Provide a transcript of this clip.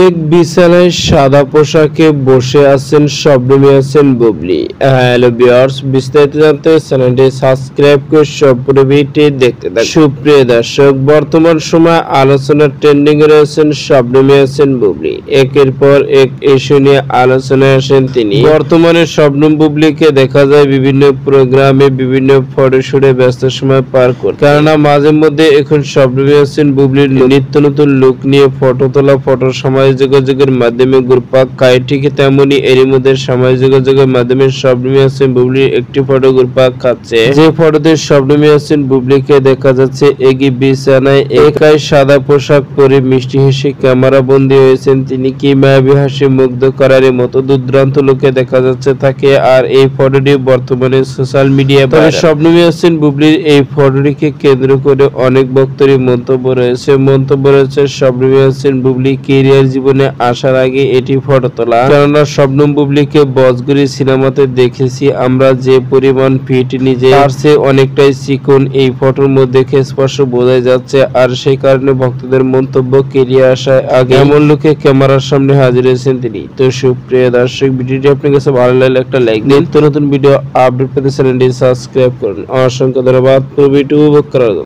এক বিছানায় সাদা পোশাকে বসে আছেন শবনম ইয়াসিন বুবলি। হ্যালো ভিউয়ার্স, বিস্তারিত জানতে চ্যানেলটি সাবস্ক্রাইব করে সম্পূর্ণ ভিডিওটি দেখতে থাকুন। সুপ্রিয় দর্শক, বর্তমান সময় আলোচনার ট্রেন্ডিং এ রয়েছেন শবনম ইয়াসিন বুবলি। একের পর এক ইস্যু নিয়ে আলোচনায় আসেন তিনি। বর্তমানে শবনম বুবলিকে দেখা যায় বিভিন্ন প্রোগ্রামে, বিভিন্ন ফটোশুটে ব্যস্ত সময় পার করে। কেননা মাঝে মধ্যে এখন শবনম ইয়াসিন বুবলির নিত্য নতুন লুক নিয়ে ফটো তোলা, ফটো সামাজিক যোগাযোগের মাধ্যমে ঘুরপাক খায়। ঠিক তেমনি এরই মধ্যে সামাজিক যোগাযোগের মাধ্যমে শবনম ইয়াসিন বুবলির একটি ফটো ঘুরপাক খাচ্ছে। যে ফটোতে শবনম ইয়াসিন বুবলিকে দেখা যাচ্ছে এগি বিছানায় একাই সাদা পোশাক পরে মিষ্টি হেসে ক্যামেরা বন্দী হয়েছেন তিনি। কি মায়াবী হাসি মুগ্ধ করার মতো দুর্দান্ত লোকে দেখা যাচ্ছে তাকে। আর এই ফটোটি বর্তমানে সোশ্যাল মিডিয়ায় ভাইরাল। শবনম ইয়াসিন বুবলির এই ফটোটিকে কেন্দ্র করে অনেক বক্তব্য মন্তব্য রয়েছে। শবনম ইয়াসিন বুবলি ক্যারিয়ার জীবনে আসার আগে এটি ফটো তোলা। কেননা শবনম বুবলিকে বজগরি সিনেমাতে দেখেছি আমরা, যে পরিমাণ ফিট, নিজে তার চেয়ে অনেকটাই চিকন এই ফটোর মধ্যে দেখে স্পষ্ট বোঝা যাচ্ছে। আর সেই কারণে ভক্তদের মন্তব্য, ক্যারিয়ার আসার আগে এমন লোকে ক্যামেরার সামনে হাজির হয়েছেন তিনি। তো সুপ্রিয় দর্শক, ভিডিওটি আপনার কাছে ভালো লাগলে একটা লাইক দিন। নতুন ভিডিও আপডেট পেতে চ্যানেলটি সাবস্ক্রাইব করুন। অসংখ্য ধন্যবাদ পুরো ভিডিও উপভোগ করার জন্য।